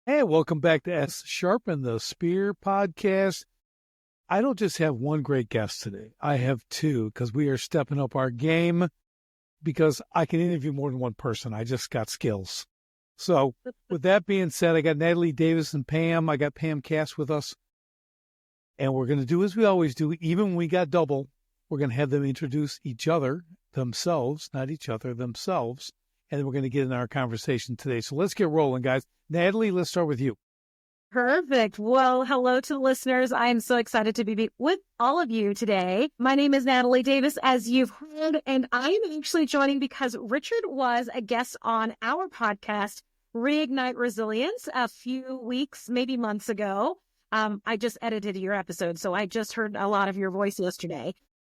Hey, welcome back to S Sharpen the Spear podcast. I don't just have one great guest today. I have two because we are stepping up our game because I can interview more than one person. I just got skills. So with that being said, I got Natalie Davis and Pam. I got Pam Cass with us. And we're going to do as we always do. Even when we got double, we're going to have them introduce each other, themselves, not each other, themselves. And then we're going to get in our conversation today. So let's get rolling, guys. Natalie, let's start with you. Perfect. Well, hello to the listeners. I'm so excited to be with all of you today. My name is Natalie Davis, as you've heard, and I'm actually joining because Richard was a guest on our podcast, Reignite Resilience, a few weeks, maybe months ago. I just edited your episode, so I just heard a lot of your voice yesterday.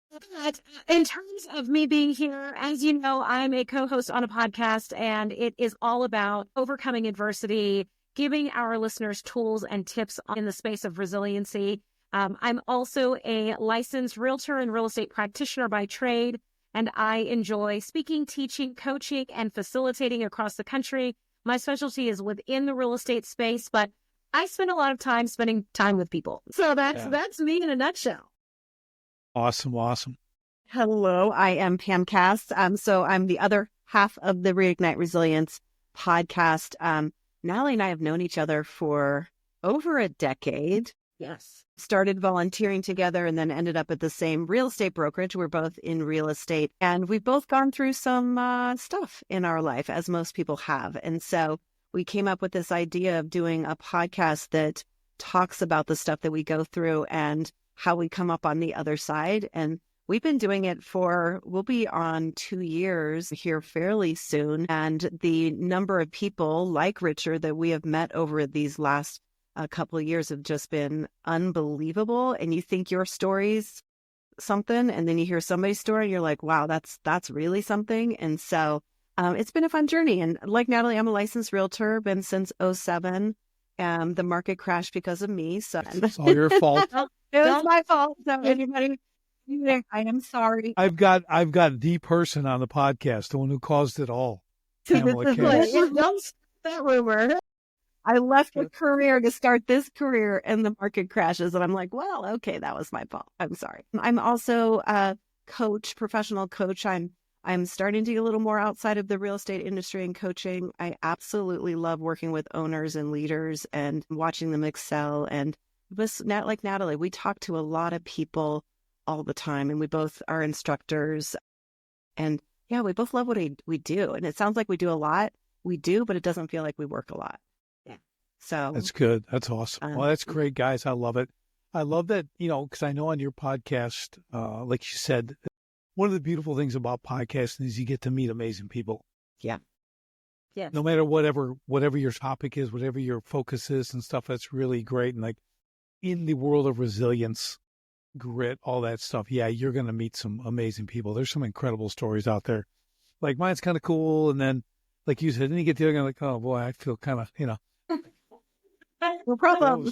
But in terms of me being here, as you know, I'm a co-host on a podcast, and it is all about overcoming adversity, giving our listeners tools and tips in the space of resiliency. I'm also a licensed realtor and real estate practitioner by trade, and I enjoy speaking, teaching, coaching, and facilitating across the country. My specialty is within the real estate space, but I spend a lot of time spending time with people. So that's me in a nutshell. Awesome. Hello, I am Pam Cass. So I'm the other half of the Reignite Resilience podcast. Natalie and I have known each other for over a decade. Yes. Started volunteering together and then ended up at the same real estate brokerage. We're both in real estate, and we've both gone through some stuff in our life, as most people have. And so we came up with this idea of doing a podcast that talks about the stuff that we go through and how we come up on the other side. And we've been doing it we'll be on 2 years here fairly soon. And the number of people like Richard that we have met over these last couple of years have just been unbelievable. And you think your story's something, and then you hear somebody's story, and you're like, wow, that's really something. And so it's been a fun journey. And like Natalie, I'm a licensed realtor, been since 2007. The market crashed because of me. So It's all your fault. It was my fault. So anybody, I am sorry. I've got the person on the podcast, the one who caused it all. Pamela Cass. That rumor. I left a career to start this career, and the market crashes, and I'm like, well, okay, that was my fault. I'm sorry. I'm also a coach, professional coach. I'm starting to get a little more outside of the real estate industry and coaching. I absolutely love working with owners and leaders and watching them excel. And like Natalie, we talk to a lot of people all the time, and we both are instructors. And yeah, we both love what we do. And it sounds like we do a lot. We do, but it doesn't feel like we work a lot. Yeah. So that's good. That's awesome. Well, that's great, guys. I love it. I love that, because I know on your podcast, like you said, one of the beautiful things about podcasting is you get to meet amazing people. Yeah. Yeah. No matter whatever your topic is, whatever your focus is and stuff, that's really great. And like in the world of resilience, grit, all that stuff, yeah, you're going to meet some amazing people. There's some incredible stories out there. Like mine's kind of cool. And then, like you said, then you get the other guy like, oh boy, I feel kind of, No problem.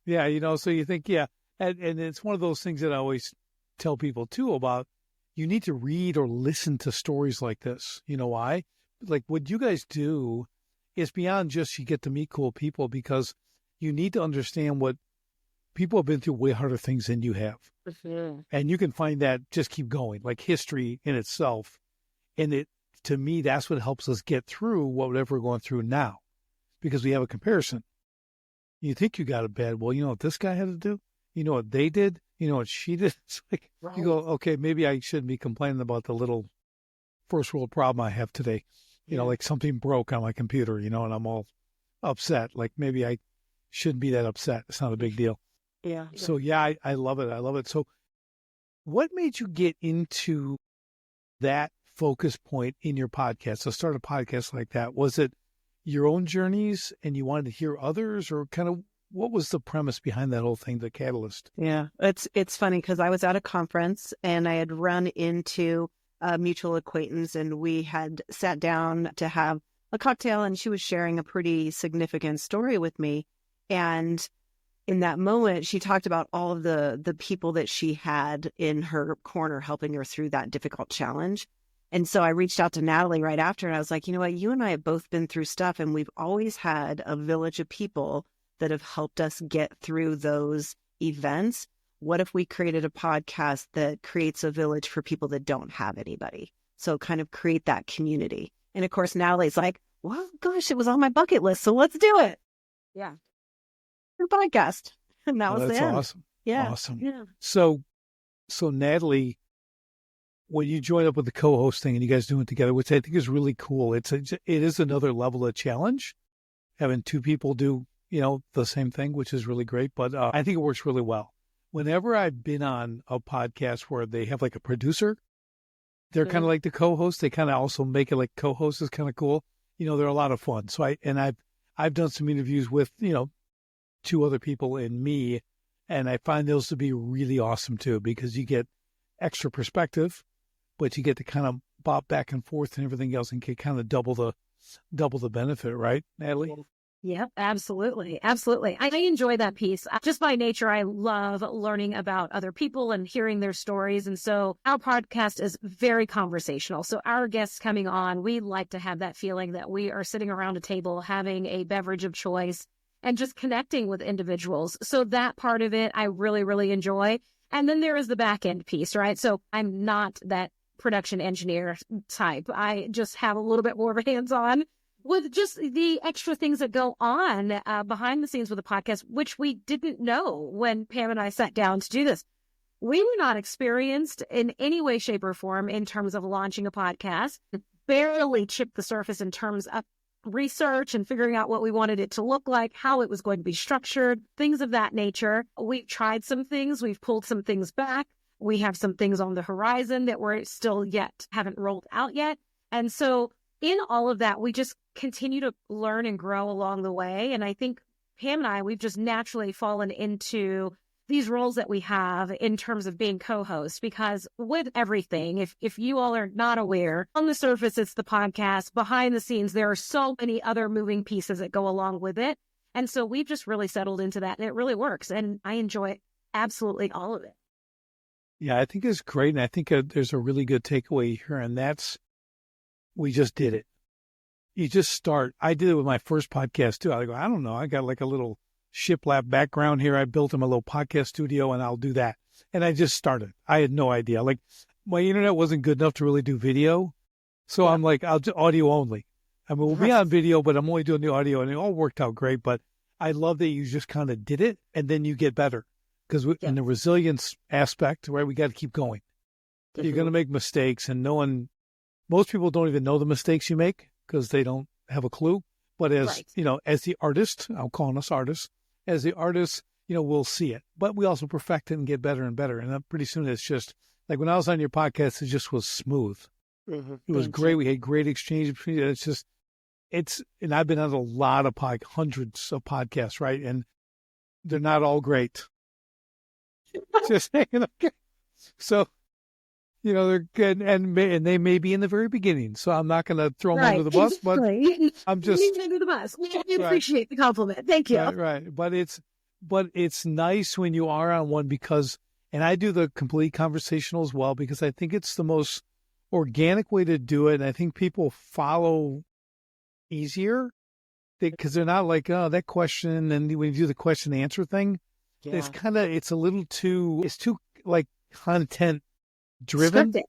Yeah, so you think, yeah. And it's one of those things that I always tell people too about, you need to read or listen to stories like this. You know why? Like what you guys do is beyond just you get to meet cool people, because you need to understand what people have been through way harder things than you have. Mm-hmm. And you can find that just keep going, like history in itself. And to me, that's what helps us get through whatever we're going through now, because we have a comparison. You think you got it bad. Well, you know what this guy had to do? You know what they did? You know what she did? It's like, right. You go, okay, maybe I shouldn't be complaining about the little first world problem I have today. Like something broke on my computer, and I'm all upset. Like maybe I shouldn't be that upset. It's not a big deal. Yeah. So yeah, I love it. I love it. So what made you get into that focus point in your podcast? So start a podcast like that. Was it your own journeys and you wanted to hear others, or kind of what was the premise behind that whole thing, the catalyst? Yeah, it's funny because I was at a conference and I had run into a mutual acquaintance, and we had sat down to have a cocktail, and she was sharing a pretty significant story with me. And in that moment, she talked about all of the people that she had in her corner helping her through that difficult challenge. And so I reached out to Natalie right after, and I was like, you know what, you and I have both been through stuff, and we've always had a village of people that have helped us get through those events. What if we created a podcast that creates a village for people that don't have anybody? So kind of create that community. And of course, Natalie's like, well, gosh, it was on my bucket list, so let's do it. Yeah. Your podcast. And that was that's the end. awesome. Yeah. Awesome. Yeah. So Natalie, when you join up with the co-hosting and you guys do it together, which I think is really cool, it is another level of challenge, having two people do, the same thing, which is really great. But I think it works really well. Whenever I've been on a podcast where they have like a producer, they're kind of like the co-host. They kind of also make it like co-host is kind of cool. They're a lot of fun. So I've done some interviews with, two other people and me, and I find those to be really awesome too, because you get extra perspective, but you get to kind of bop back and forth and everything else and get kind of double the benefit, right, Natalie? Yep, absolutely. Absolutely. I enjoy that piece. Just by nature, I love learning about other people and hearing their stories. And so our podcast is very conversational. So our guests coming on, we like to have that feeling that we are sitting around a table, having a beverage of choice and just connecting with individuals. So that part of it, I really, really enjoy. And then there is the back end piece, right? So I'm not that production engineer type. I just have a little bit more of a hands-on with just the extra things that go on behind the scenes with the podcast, which we didn't know when Pam and I sat down to do this. We were not experienced in any way, shape, or form in terms of launching a podcast, barely chipped the surface in terms of research and figuring out what we wanted it to look like, how it was going to be structured, things of that nature. We've tried some things. We've pulled some things back. We have some things on the horizon that we're still haven't rolled out yet. And so in all of that, we just continue to learn and grow along the way. And I think Pam and I, we've just naturally fallen into these roles that we have in terms of being co-hosts, because with everything, if you all are not aware, on the surface, it's the podcast. Behind the scenes, there are so many other moving pieces that go along with it. And so we've just really settled into that, and it really works. And I enjoy absolutely all of it. Yeah, I think it's great. And I think there's a really good takeaway here, and that's we just did it. You just start. I did it with my first podcast too. I go, I don't know. I got like a little shiplap background here. I built him a little podcast studio and I'll do that. And I just started. I had no idea. Like my internet wasn't good enough to really do video. So I'm like, I'll do audio only. I mean, we'll be on video, but I'm only doing the audio, and it all worked out great. But I love that you just kind of did it and then you get better, because in the resilience aspect, right, we got to keep going. Definitely. You're going to make mistakes, and most people don't even know the mistakes you make because they don't have a clue. But as as the artist, I'm calling us artists, as the artists, we'll see it. But we also perfect it and get better and better. And then pretty soon it's just like when I was on your podcast, it just was smooth. Mm-hmm. It was great. We had great exchange between it. And I've been on a lot of hundreds of podcasts, right? And they're not all great. Just saying, okay. So, they're good, and they may be in the very beginning. So I'm not going to throw them under the bus, but I'm just under the bus. We appreciate the compliment. Thank you. Right. But it's nice when you are on one, because, and I do the complete conversational as well, because I think it's the most organic way to do it. And I think people follow easier because they're not like, oh, that question. And when you do the question and answer thing, it's too like content driven. Scripted.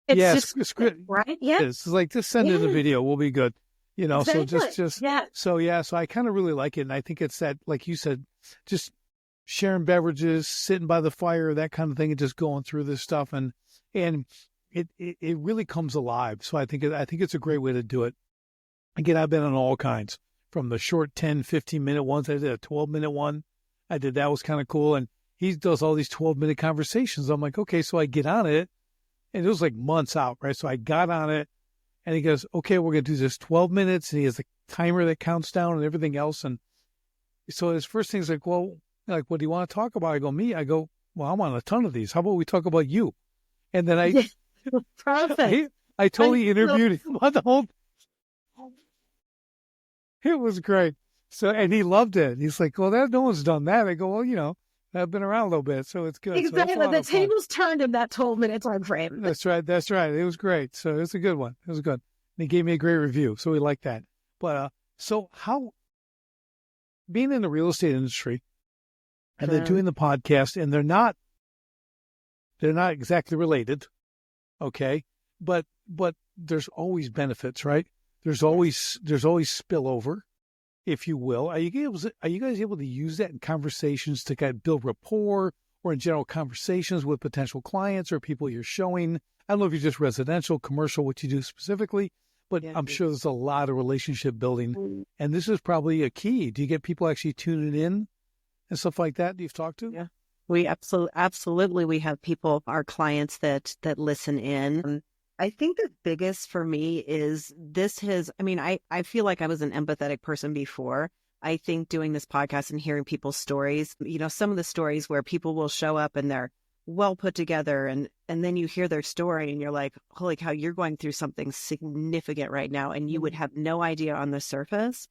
It's just scripted, right? Yeah. It's like, just send in the video. We'll be good. Exactly. So I kind of really like it. And I think it's that, like you said, just sharing beverages, sitting by the fire, that kind of thing, and just going through this stuff. And it really comes alive. So I think it's a great way to do it. Again, I've been on all kinds, from the short 10, 15-minute ones. I did a 12-minute one. That was kind of cool. And he does all these 12-minute conversations. I'm like, okay, so I get on it, and it was like months out, right? So I got on it, and he goes, okay, we're going to do this 12 minutes. And he has a timer that counts down and everything else. And so his first thing's like, well, what do you want to talk about? I go, me? I go, well, I'm on a ton of these. How about we talk about you? And then Perfect. I totally interviewed him on the whole. It was great. So, and he loved it. He's like, well, no one's done that. I go, well, I've been around a little bit, so it's good. Exactly. So the tables turned in that 12-minute time frame. That's right. That's right. It was great. So it was a good one. It was good. And he gave me a great review, so we like that. But so how being in the real estate industry, and they're doing the podcast, and they're not exactly related, okay? But there's always benefits, right? There's always spillover, if you will. Are you guys able to use that in conversations to kind of build rapport, or in general conversations with potential clients or people you're showing? I don't know if you're just residential, commercial, what you do specifically, but I'm sure there's a lot of relationship building, and this is probably a key. Do you get people actually tuning in and stuff like that you've talked to? Yeah, we absolutely. We have people, our clients that listen in. I think the biggest for me is I feel like I was an empathetic person before. I think doing this podcast and hearing people's stories, some of the stories where people will show up and they're well put together, and then you hear their story and you're like, holy cow, you're going through something significant right now, and you would have no idea on the surface.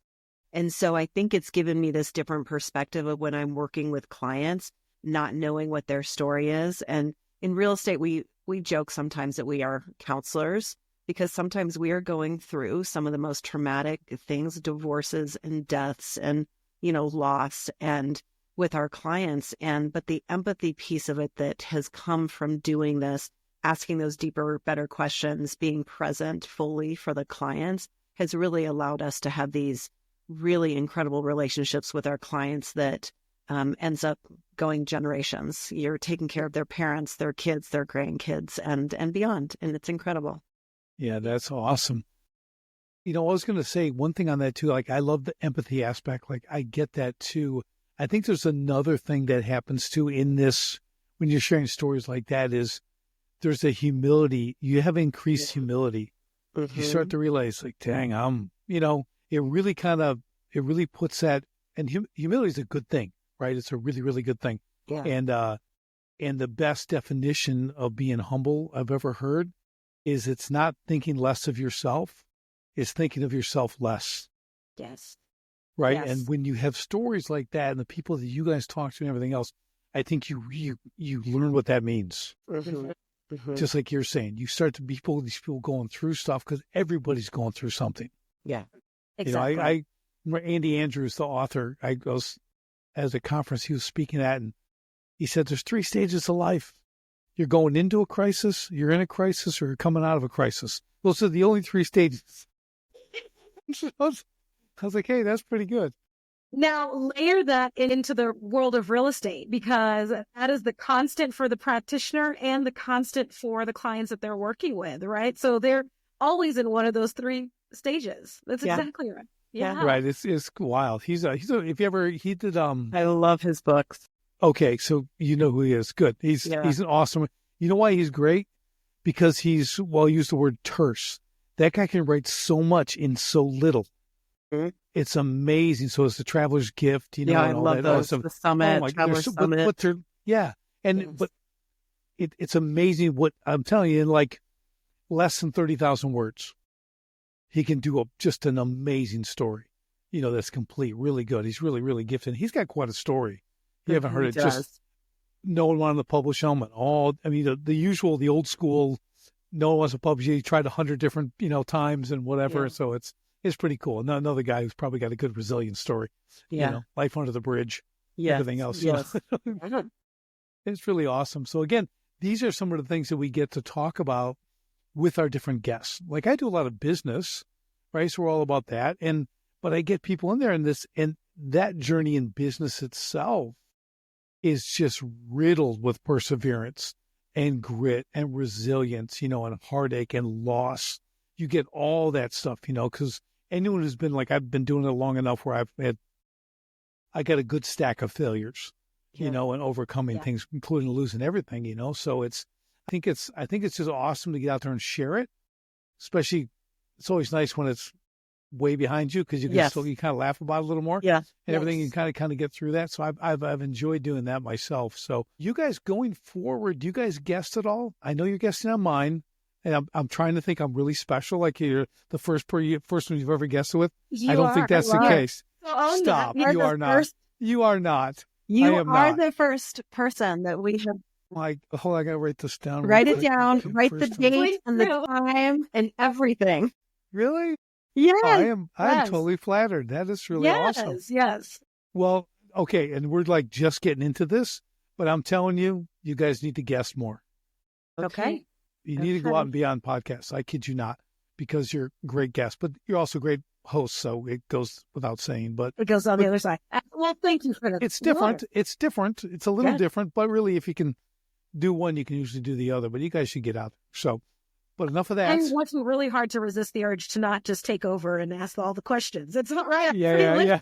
And so I think it's given me this different perspective of when I'm working with clients, not knowing what their story is. And in real estate, we joke sometimes that we are counselors, because sometimes we are going through some of the most traumatic things, divorces and deaths and, loss, and with our clients. But the empathy piece of it that has come from doing this, asking those deeper, better questions, being present fully for the clients, has really allowed us to have these really incredible relationships with our clients that ends up going generations. You're taking care of their parents, their kids, their grandkids, and beyond. And it's incredible. Yeah, that's awesome. I was going to say one thing on that too. Like, I love the empathy aspect. Like, I get that too. I think there's another thing that happens too in this, when you're sharing stories like that, is there's a humility. You have increased humility. You start to realize, like, dang, it really puts that, and humility is a good thing, right? It's a really, really good thing. Yeah. And the best definition of being humble I've ever heard is it's not thinking less of yourself, it's thinking of yourself less. Yes. Right. Yes. And when you have stories like that and the people that you guys talk to and everything else, I think you learn what that means. Just like you're saying, you start to these people going through stuff, because everybody's going through something. Yeah. Exactly. I remember Andy Andrews, the author, I was at a conference he was speaking at, and he said there's 3 stages of life. You're going into a crisis, you're in a crisis, or you're coming out of a crisis. Those are the only 3 stages. I was like, hey, that's pretty good. Now, layer that into the world of real estate, because that is the constant for the practitioner and the constant for the clients that they're working with, right? So they're always in one of those 3 stages. That's exactly right. Yeah. Right. It's wild. He did I love his books. Okay, so you know who he is. Good. He's an awesome. You know why he's great? Because he's, use the word terse. That guy can write so much in so little. It's amazing. So it's the Traveler's Gift, and I all love that. those. The Summit, Traveler's Summit. But it's amazing what I'm telling you, in like less than 30,000 words, he can do just an amazing story. That's complete, really good. He's really, really gifted. He's got quite a story. You haven't heard it. Just no one wanted to publish him. The usual, the old school. No one wants to publish. He tried 100 different, times and whatever. Yeah. So it's pretty cool. Another guy who's probably got a good resilient story. Yeah. Life under the bridge. Yeah. Everything else. Yes. It's really awesome. So again, these are some of the things that we get to talk about with our different guests. Like, I do a lot of business, right? So we're all about that. But I get people in there and that journey in business itself is just riddled with perseverance and grit and resilience, and heartache and loss. You get all that stuff, because anyone who's been I've been doing it long enough where I got a good stack of failures, and overcoming things, including losing everything, So I think it's just awesome to get out there and share it. Especially, it's always nice when it's way behind you, because you can you kind of laugh about it a little more. Yeah. And everything, you kind of get through that. So I've enjoyed doing that myself. So you guys going forward, do you guys guest at all? I know you're guesting on mine, and I'm trying to think I'm really special, like you're the first one you've ever guested with. I don't think that's the case. So stop. You are not. You are not. You am are not. the first person that we have. Like, hold on, I gotta write this down. Write real it quick. down, Okay, write the first time. date and the time and everything. Really? Yes. I'm Yes. totally flattered. That is really awesome. Yes. Well, okay, and we're like just getting into this, but I'm telling you, you guys need to guest more. Okay. You need to go out and be on podcasts. I kid you not, because you're great guests, but you're also great hosts, so it goes without saying. But It goes on the other side. Well, thank you for that. it's different. It's different. It's a little different, but really, if you can do one, you can usually do the other. But you guys should get out there. So, but enough of that. I'm working really hard to resist the urge to not just take over and ask all the questions. It's not right. Yeah. We're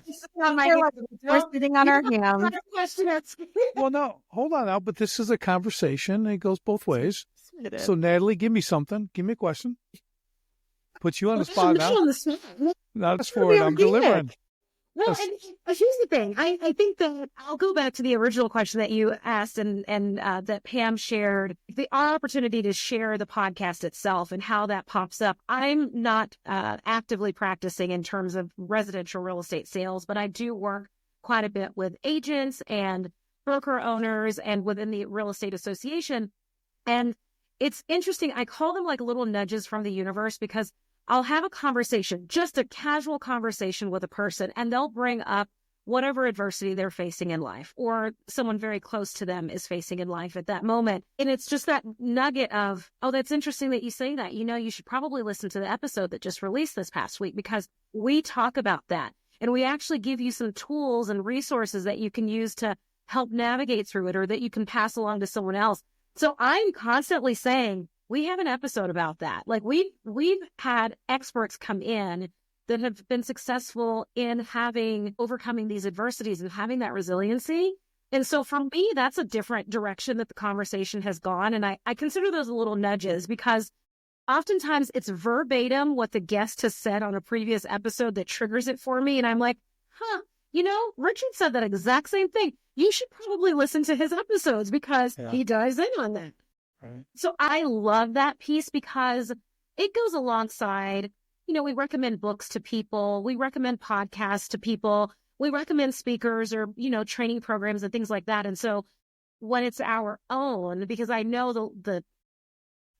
sitting on our hands. Well, no, hold on now. But this is a conversation. It goes both ways. So, Natalie, give me something. Give me a question. Put you on the spot now. Not for it. I'm delivering. Well, and here's the thing. I think that I'll go back to the original question that you asked and that Pam shared, the opportunity to share the podcast itself and how that pops up. I'm not actively practicing in terms of residential real estate sales, but I do work quite a bit with agents and broker owners and within the real estate association. And it's interesting. I call them like little nudges from the universe because I'll have a conversation, just a casual conversation with a person, and they'll bring up whatever adversity they're facing in life or someone very close to them is facing in life at that moment. And it's just that nugget of, oh, that's interesting that you say that. You know, you should probably listen to the episode that just released this past week because we talk about that. And we actually give you some tools and resources that you can use to help navigate through it or that you can pass along to someone else. So I'm constantly saying, we have an episode about that. Like we've had experts come in that have been successful in overcoming these adversities and having that resiliency. And so for me, that's a different direction that the conversation has gone. And I consider those little nudges because oftentimes it's verbatim what the guest has said on a previous episode that triggers it for me. And I'm like, Richard said that exact same thing. You should probably listen to his episodes because he dives in on that. Right. So I love that piece because it goes alongside, we recommend books to people. We recommend podcasts to people. We recommend speakers or, training programs and things like that. And so when it's our own, because I know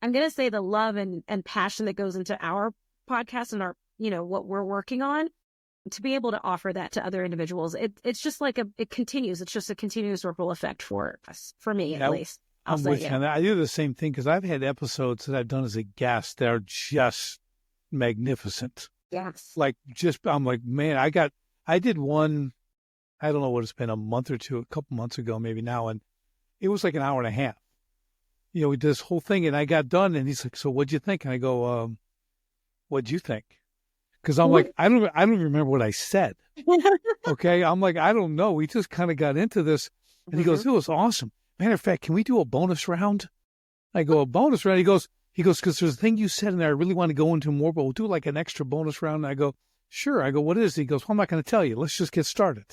I'm going to say the love and passion that goes into our podcast and our, what we're working on, to be able to offer that to other individuals, it's just like it continues. It's just a continuous ripple effect for us, for me at least. I'm with you. And I do the same thing because I've had episodes that I've done as a guest that are just magnificent. Yes. I'm like, man, I did one, I don't know what it's been, a month or two, a couple months ago, maybe now. And it was like an hour and a half. We did this whole thing and I got done and he's like, so what'd you think? And I go, what'd you think? Because I'm like, I don't even remember what I said. Okay. I'm like, I don't know. We just kind of got into this. And he goes, it was awesome. Matter of fact, can we do a bonus round? I go, a bonus round? He goes, because there's a thing you said in there I really want to go into more, but we'll do like an extra bonus round. And I go, sure. I go, what is it? He goes, well, I'm not going to tell you. Let's just get started.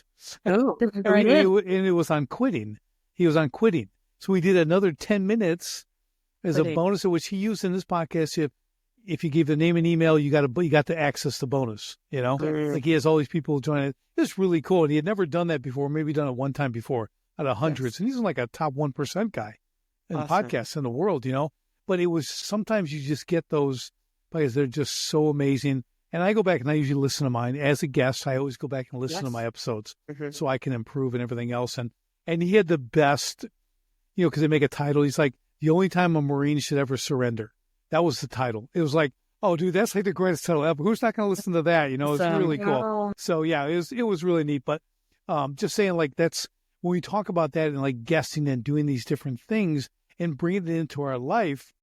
Oh, and it was on quitting. He was on quitting. So we did another 10 minutes as a bonus, which he used in this podcast. If you give the name and email, you got to access the bonus, like he has all these people join it. It's really cool. And he had never done that before, maybe done it one time before. Out of hundreds. Yes. And he's like a top 1% guy in podcasts in the world, But it was sometimes you just get those because they're just so amazing. And I go back and I usually listen to mine as a guest. I always go back and listen to my episodes so I can improve and everything else. And he had the best, because they make a title. He's like, the only time a Marine should ever surrender. That was the title. It was like, oh, dude, that's like the greatest title ever. Who's not going to listen to that? It's really cool. So yeah, it was really neat. But just saying like that's, when we talk about that and like guesting and doing these different things and bringing it into our life,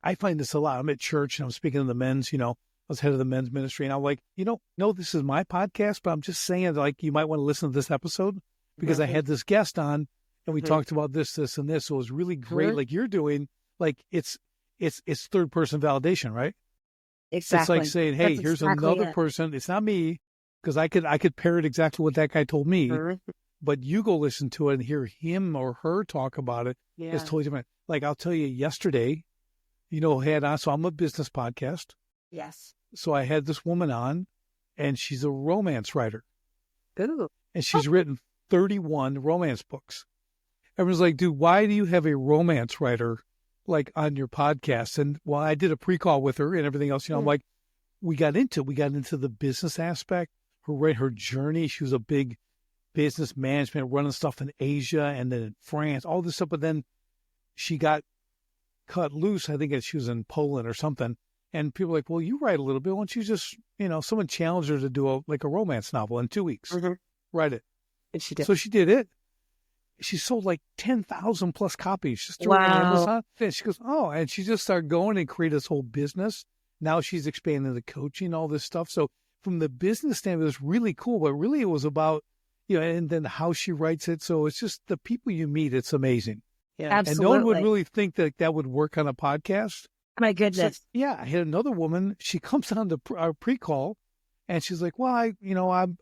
I find this a lot. I'm at church and I'm speaking to the men's, I was head of the men's ministry and I'm like, no, this is my podcast, but I'm just saying like, you might want to listen to this episode because I had this guest on and we talked about this, and this. So it was really great. Like you're doing, like it's third person validation, right? Exactly. It's like saying, hey, here's another person. It's not me because I could parrot exactly what that guy told me. But you go listen to it and hear him or her talk about it. Yeah. It's totally different. Like I'll tell you yesterday, had on, so I'm a business podcast. Yes. So I had this woman on and she's a romance writer. Ooh. And she's written 31 romance books. Everyone's like, dude, why do you have a romance writer like on your podcast? And well, I did a pre-call with her and everything else. I'm like, we got into the business aspect, her journey. She was a big business management, running stuff in Asia and then in France, all this stuff. But then she got cut loose. I think she was in Poland or something. And people were like, well, you write a little bit. Why don't you just, someone challenged her to do a romance novel in 2 weeks. Mm-hmm. Write it. And she did. So she did it. She sold like 10,000 plus copies. Just threw it on Amazon. And she goes, oh, and she just started going and created this whole business. Now she's expanding the coaching, all this stuff. So from the business standpoint, it was really cool. But really it was about, and then how she writes it. So it's just the people you meet. It's amazing. Yeah, absolutely. And no one would really think that would work on a podcast. My goodness. So, I had another woman. She comes on to our pre-call, and she's like, "Well, I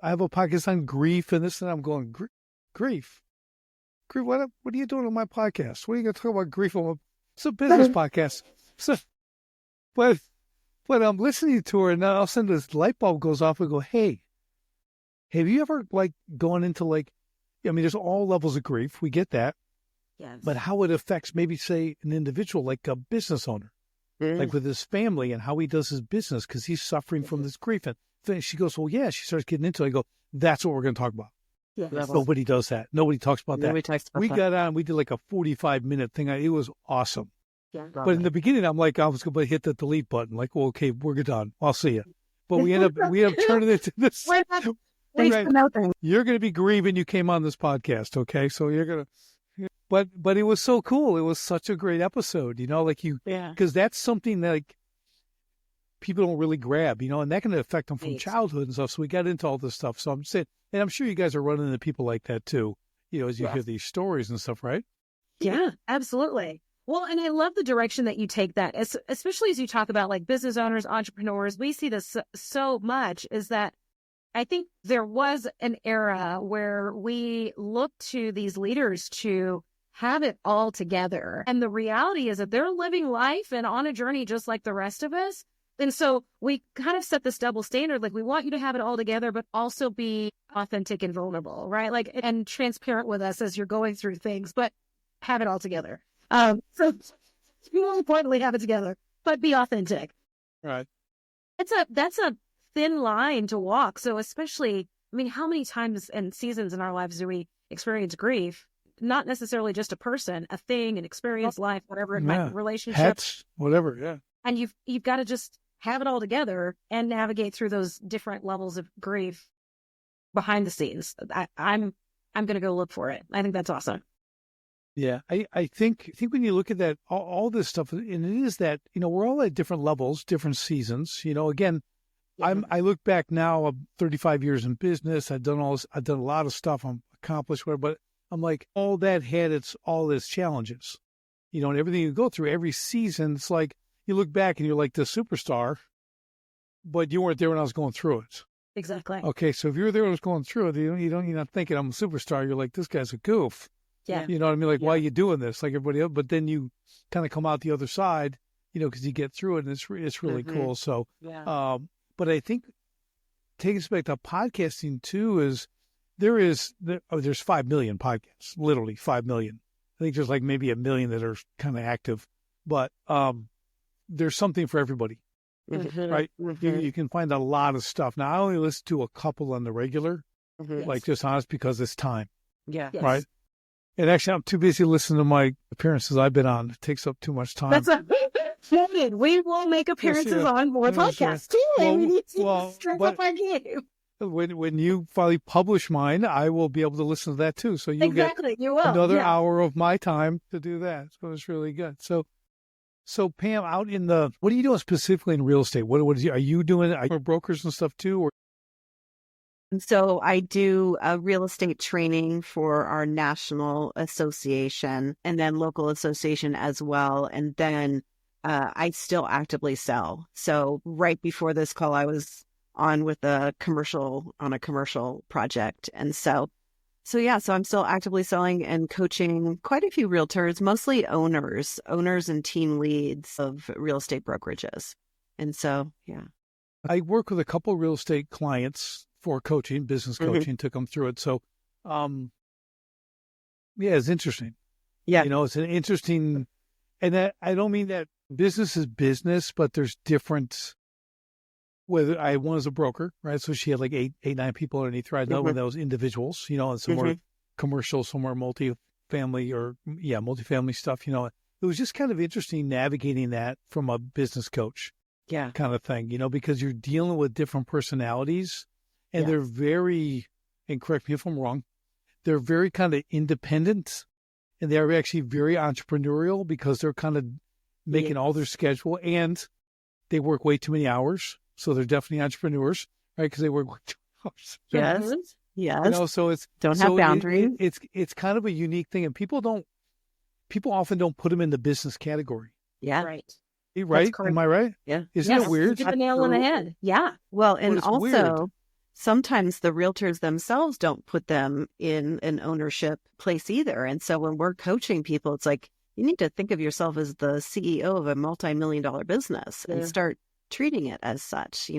have a podcast on grief and this," and I'm going, "Grief, what are you doing on my podcast? What are you going to talk about grief on? It's a business podcast." So, but I'm listening to her, and then all of a sudden this light bulb goes off. And go, "Hey, have you ever gone into there's all levels of grief. We get that, Yes. but how it affects maybe say an individual, like a business owner." Like with his family and how he does his business because he's suffering from this grief. And she goes, well, yeah, she starts getting into it. I go, that's what we're going to talk about. Yeah. Nobody does that. Nobody talks about that. We got on, we did like a 45-minute thing. It was awesome. Yeah. But in the beginning, I'm like, I was going to hit the delete button. Like, well, okay, we're done. I'll see you. But we end up turning it to this. You're going to be grieving you came on this podcast, okay? So you're going to. But it was so cool. It was such a great episode, because that's something that people don't really grab, and that can affect them from childhood and stuff. So we got into all this stuff. So I'm saying, and I'm sure you guys are running into people like that too, as you hear these stories and stuff, right? Yeah, absolutely. Well, and I love the direction that you take that, especially as you talk about business owners, entrepreneurs. We see this so much is that I think there was an era where we looked to these leaders to have it all together. And the reality is that they're living life and on a journey just like the rest of us. And so we kind of set this double standard. We want you to have it all together, but also be authentic and vulnerable, right? And transparent with us as you're going through things, but have it all together. So more importantly, have it together, but be authentic. Right. That's a thin line to walk. So especially, how many times and seasons in our lives do we experience grief? Not necessarily just a person, a thing, an experience, life, whatever it might be, relationship. Pets, whatever, yeah. And you've got to just have it all together and navigate through those different levels of grief behind the scenes. I'm going to go look for it. I think that's awesome. Yeah, I think when you look at that, all this stuff, and it is that, we're all at different levels, different seasons. Again, I look back now, I'm 35 years in business. I've done a lot of stuff. I'm accomplished, whatever, but I'm like, all that had all its challenges, and everything you go through every season. It's like you look back and you're like the superstar, but you weren't there when I was going through it. Exactly. Okay, so if you're there when I was going through it, you're not thinking I'm a superstar. You're like, this guy's a goof. Yeah. You know what I mean? Why are you doing this? Like everybody else, but then you kind of come out the other side, because you get through it, and it's really cool. So, but I think taking us back to podcasting too is. There's 5 million podcasts, literally 5 million. I think there's maybe 1 million that are kind of active, but there's something for everybody, right? You can find a lot of stuff. Now, I only listen to a couple on the regular, just honest, because it's time. Yeah. Yes. Right. And actually, I'm too busy listening to my appearances I've been on. It takes up too much time. That's noted. We will make appearances on more podcasts too. Well, we need to strip up our game. When you finally publish mine, I will be able to listen to that too. So you'll get another hour of my time to do that. So it's really good. So Pam, what are you doing specifically in real estate? Are you doing? Are you brokers and stuff too? Or? So I do a real estate training for our national association and then local association as well. And then I still actively sell. So right before this call, I was on a commercial project. And so I'm still actively selling and coaching quite a few realtors, mostly owners and team leads of real estate brokerages. And so, yeah. I work with a couple of real estate clients for coaching, business coaching, took them through it. So Yeah, it's interesting. Yeah. It's an interesting, and that I don't mean that business is business, but there's different. Whether one was a broker, right? So she had like eight, nine people underneath her. I know when those individuals, and some were commercial, some were multifamily multifamily stuff. It was just kind of interesting navigating that from a business coach, kind of thing. Because you're dealing with different personalities, and they're very, and correct me if I'm wrong, they're very kind of independent, and they're actually very entrepreneurial because they're kind of making all their schedule, and they work way too many hours. So they're definitely entrepreneurs, right? Because they work way too many hours. Yes. So it's don't have boundaries. It's kind of a unique thing, and people often don't put them in the business category. Yeah. Right. Right? Am I right? Yeah. Isn't it weird? You hit the nail on the head. Yeah. Well, and also weird. Sometimes the realtors themselves don't put them in an ownership place either. And so when we're coaching people, it's like, you need to think of yourself as the CEO of a multi-million-dollar business and start treating it as such,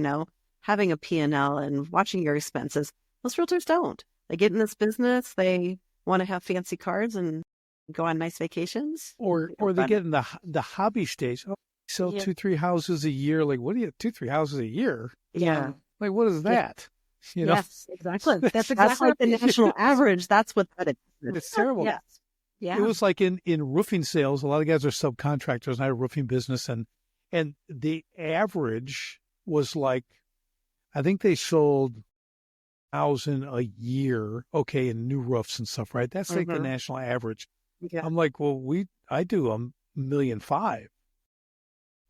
having a P&L and watching your expenses. Most realtors don't. They get in this business. They want to have fancy cars and go on nice vacations. Or they get in the hobby stage. Oh, sell 2-3 houses a year. Like, what do you 2-3 houses a year? Yeah. Like, what is that? Yes, exactly. That's like the national average. That's what that is. It's terrible. Yes. Yeah. It was like in roofing sales, a lot of guys are subcontractors, and I had a roofing business, and the average was like, I think they sold 1,000 a year, in new roofs and stuff, right? That's like the national average. Yeah. I'm like, well, I do $1.5 million.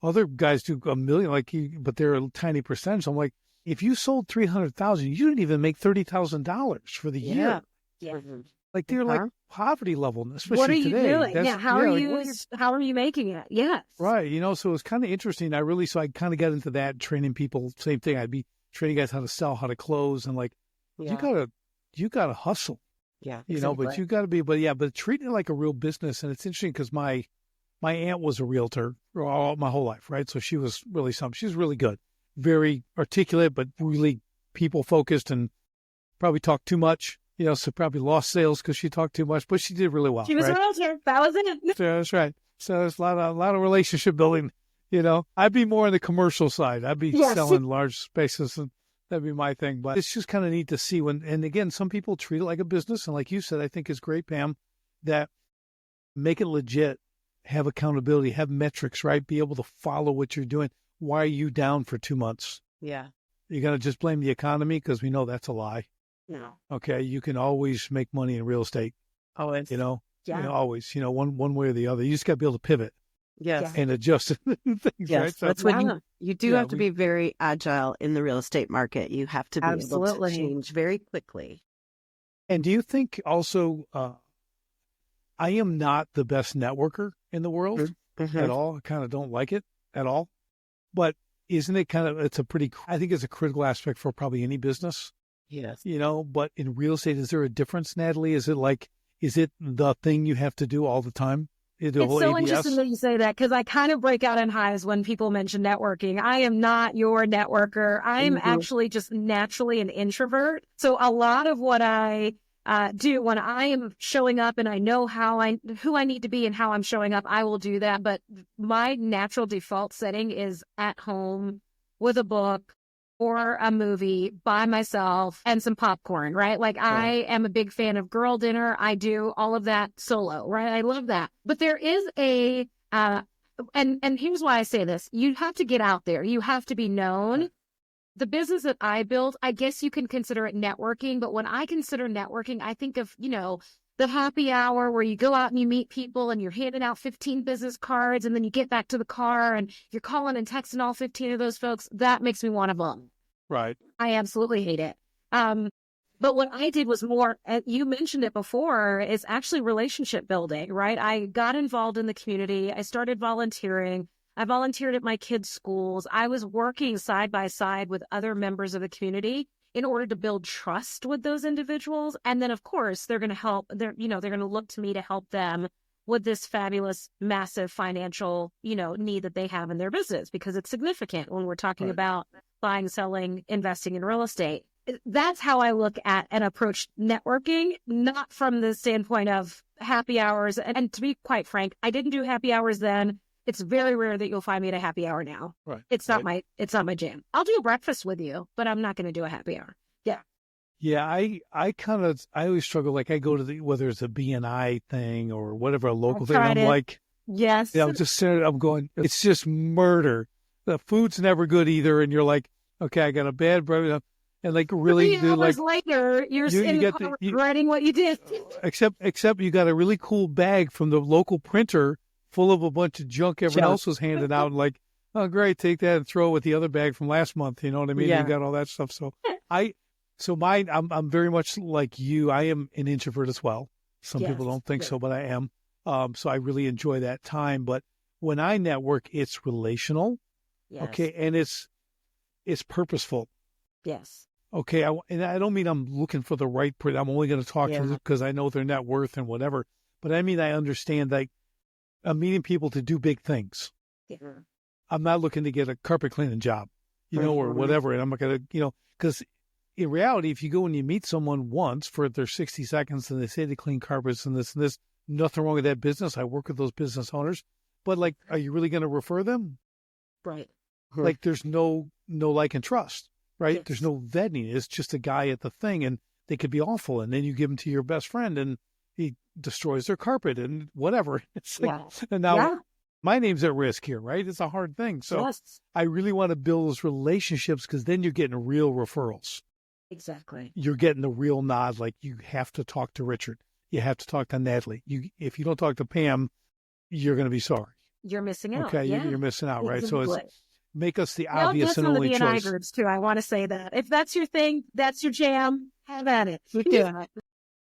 Other guys do $1 million, but they're a tiny percentage. I'm like, if you sold 300,000, you didn't even make $30,000 for the year. Yeah. Like they're like poverty level, especially what are you today. doing? How are you making it? Yes. Right. So it was kind of interesting. I kind of got into that, training people. Same thing. I'd be training guys how to sell, how to close, and you gotta hustle. Yeah. But you gotta be, but treating it like a real business. And it's interesting because my aunt was a realtor my whole life, right? So she was really something. She was really good, very articulate, but really people focused, and probably talked too much. So probably lost sales because she talked too much, but she did really well. She was a realtor. That was it. Yeah, that's right. So there's a lot of relationship building. I'd be more on the commercial side. I'd be selling large spaces, and that'd be my thing. But it's just kind of neat to see and again, some people treat it like a business. And like you said, I think it's great, Pam, that make it legit, have accountability, have metrics, right? Be able to follow what you're doing. Why are you down for 2 months? Yeah. You're going to just blame the economy? Because we know that's a lie. No. Okay. You can always make money in real estate. Always. Always, one way or the other. You just got to be able to pivot. Yes. And adjust things, yes. right? So, that's when you do have to be very agile in the real estate market. You have to be able to change very quickly. And do you think also, I am not the best networker in the world at all. I kind of don't like it at all. But isn't it I think it's a critical aspect for probably any business. Yes. But in real estate, is there a difference, Natalie? Is it the thing you have to do all the time? It's so interesting that you say that, because I kind of break out in hives when people mention networking. I am not your networker. I'm actually just naturally an introvert. So a lot of what I do when I am showing up and I know who I need to be and how I'm showing up, I will do that. But my natural default setting is at home with a book or a movie by myself and some popcorn, right? Like I am a big fan of girl dinner. I do all of that solo, right? I love that. But there is and here's why I say this. You have to get out there. You have to be known. The business that I built, I guess you can consider it networking. But when I consider networking, I think of, the happy hour where you go out and you meet people and you're handing out 15 business cards, and then you get back to the car and you're calling and texting all 15 of those folks. That makes me want to bum. Right. I absolutely hate it. But what I did was more, you mentioned it before, is actually relationship building, right? I got involved in the community. I started volunteering. I volunteered at my kids' schools. I was working side by side with other members of the community in order to build trust with those individuals. And then, of course, they're going to help. They're going to look to me to help them with this fabulous, massive financial, need that they have in their business, because it's significant when we're talking about buying, selling, investing in real estate. That's how I look at and approach networking, not from the standpoint of happy hours. And to be quite frank, I didn't do happy hours then. It's very rare that you'll find me at a happy hour now. Right. It's not my jam. I'll do a breakfast with you, but I'm not going to do a happy hour. Yeah. Yeah, I always struggle. Like I go to whether it's a BNI thing or whatever, a local thing. I'm like, yes. Yeah, I'm going, it's just murder. The food's never good either. And you're like, okay, I got a bad breakfast. And like really 3 hours later, you're in the car regretting what you did. Except you got a really cool bag from the local printer full of a bunch of junk everyone else was handing out. And like, oh, great, take that and throw it with the other bag from last month. You know what I mean? Yeah. You got all that stuff. So I'm very much like you. I am an introvert as well. Some people don't think so, but I am. So I really enjoy that time. But when I network, it's relational. Yes. Okay. And it's purposeful. Yes. Okay. And I don't mean I'm looking for the right person. I'm only going to talk to them because I know their net worth and whatever. But I mean, I understand that I'm meeting people to do big things. Yeah. I'm not looking to get a carpet cleaning job, or whatever. And I'm not going to, because in reality, if you go and you meet someone once for their 60 seconds and they say they clean carpets and this, nothing wrong with that business. I work with those business owners, but like, are you really going to refer them? Right. Like there's no like and trust, right? Yes. There's no vetting. It's just a guy at the thing and they could be awful. And then you give them to your best friend and he destroys their carpet and whatever. It's like, and now my name's at risk here, right? It's a hard thing. So I really want to build those relationships because then you're getting real referrals. Exactly. You're getting the real nod. Like you have to talk to Richard. You have to talk to Natalie. If you don't talk to Pam, you're going to be sorry. You're missing out. Okay. Yeah. You're missing out. Right. Exactly. So it's make us the obvious and only choice. Listen to the BNI groups too. I want to say that if that's your thing, that's your jam, have at it. Yeah.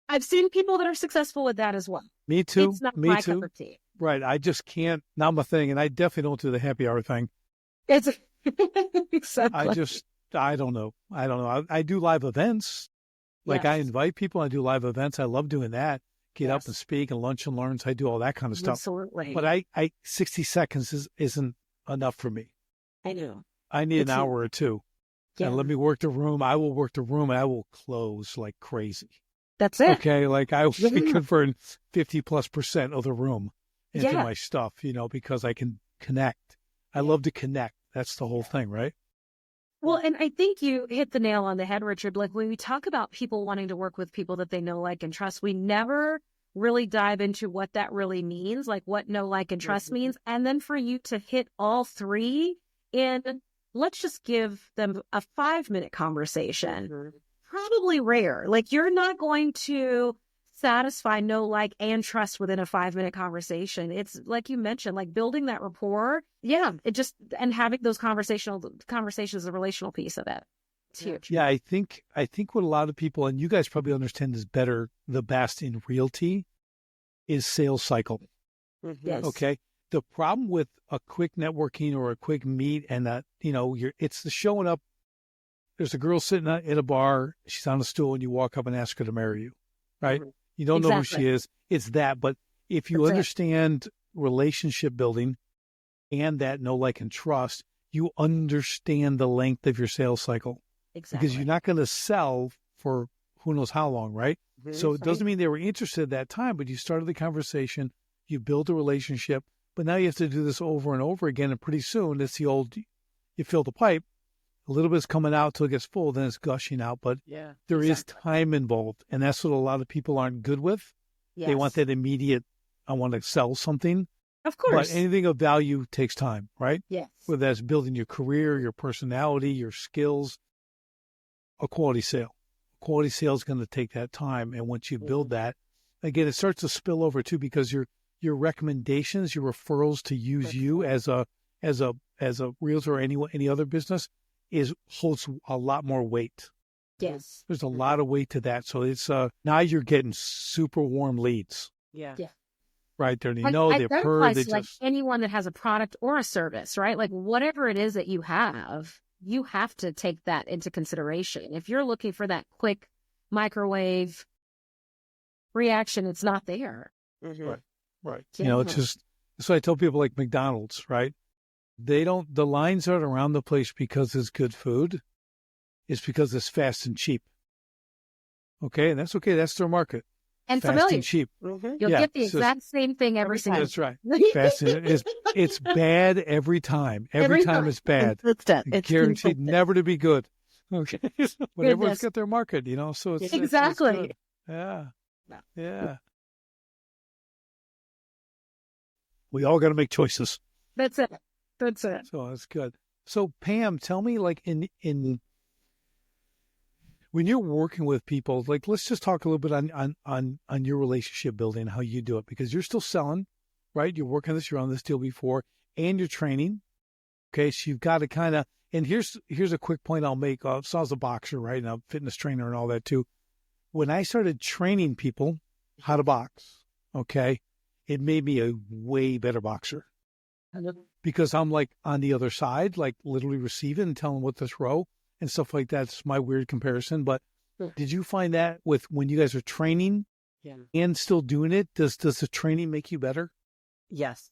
I've seen people that are successful with that as well. Me too. It's not my cup of tea. Right. I just can't. Not my thing. And I definitely don't do the happy hour thing. It's exactly. I don't know. I do live events. Like I invite people. I do live events. I love doing that. Get up and speak and lunch and learns. I do all that kind of stuff. Absolutely. But I 60 seconds isn't enough for me. I know. I need an hour or two. Yeah. And let me work the room. I will work the room and I will close like crazy. That's it. Okay. Like I will be converting 50+% of the room into my stuff, because I can connect. I love to connect. That's the whole thing, right? Well, and I think you hit the nail on the head, Richard. Like when we talk about people wanting to work with people that they know, like, and trust, we never really dive into what that really means, like what know, like, and trust means. And then for you to hit all three in, let's just give them a 5-minute conversation. Probably rare. Like you're not going to satisfy know, like, and trust within a 5-minute conversation. It's like you mentioned, like building that rapport. Yeah. And having those conversations, the relational piece of it. It's huge. Yeah. I think what a lot of people, and you guys probably understand this better, the best in realty is sales cycle. Yes. Okay. The problem with a quick networking or a quick meet and that, it's the showing up. There's a girl sitting at a bar. She's on a stool and you walk up and ask her to marry you. Right. You don't know who she is. It's that. But if you understand relationship building and that know, like, and trust, you understand the length of your sales cycle. Exactly. Because you're not going to sell for who knows how long, right? So it doesn't mean they were interested at that time, but you started the conversation, you build a relationship, but now you have to do this over and over again. And pretty soon it's the old, you fill the pipe, a little bit's coming out till it gets full, then it's gushing out. But there is time involved. And that's what a lot of people aren't good with. Yes. They want that immediate, I want to sell something. Of course. But anything of value takes time, right? Yes. Whether that's building your career, your personality, your skills, a quality sale. Quality sale is going to take that time. And once you build that, again, it starts to spill over too, because your recommendations, your referrals to use you as a realtor or any other business holds a lot more weight. Yes. There's a lot of weight to that. So it's now you're getting super warm leads. Yeah. Right there. They've heard. They like anyone that has a product or a service, right? Like whatever it is that you have to take that into consideration. If you're looking for that quick microwave reaction, it's not there. Right. Yeah. It's just, so I tell people like McDonald's, right? The lines aren't around the place because it's good food. It's because it's fast and cheap. Okay. And that's okay. That's their market. And fast familiar. and cheap. Mm-hmm. You'll Yeah, get the it's just- exact same thing every time. That's right. Fast and it's bad every time. Every time it's bad. Consistent. It's Guaranteed consistent. never to be good. Okay. But everyone's Goodness. got their market, so it's Exactly. good. Yeah. Yeah. We all got to make choices. That's it. That's it. So that's good. So Pam, tell me, like in when you're working with people, like let's just talk a little bit on your relationship building, how you do it, because you're still selling, right? You're working this, you're on this deal before, and you're training. Okay, so you've got to kind of, and here's a quick point I'll make. So I was a boxer, right, and I'm a fitness trainer and all that too. When I started training people how to box, okay, it made me a way better boxer. Because I'm like on the other side, like literally receiving and telling what to throw and stuff like that. It's my weird comparison. But did you find that with when you guys are training and still doing it, does the training make you better? Yes.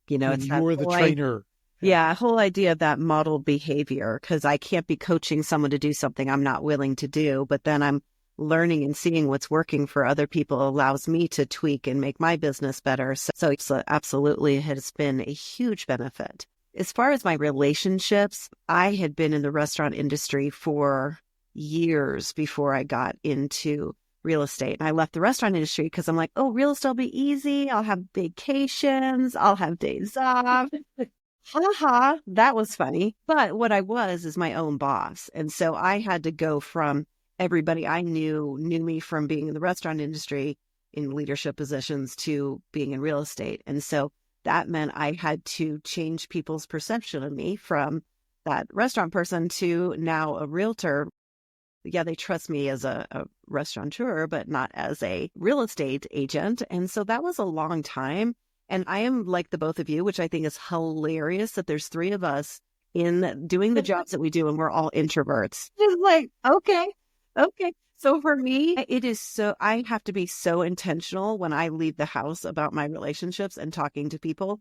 It's you're the trainer. Yeah, whole idea of that modeled behavior, because I can't be coaching someone to do something I'm not willing to do, but then I'm learning and seeing what's working for other people allows me to tweak and make my business better. So it's absolutely has been a huge benefit. As far as my relationships, I had been in the restaurant industry for years before I got into real estate. And I left the restaurant industry because I'm like, oh, real estate will be easy. I'll have vacations. I'll have days off. Ha, that was funny. But what I was is my own boss. And so I had to go from everybody I knew me from being in the restaurant industry in leadership positions to being in real estate. And so that meant I had to change people's perception of me from that restaurant person to now a realtor. Yeah, they trust me as a restaurateur, but not as a real estate agent. And so that was a long time. And I am like the both of you, which I think is hilarious that there's three of us in doing the jobs that we do and we're all introverts. It's like, okay. So for me, it is I have to be so intentional when I leave the house about my relationships and talking to people.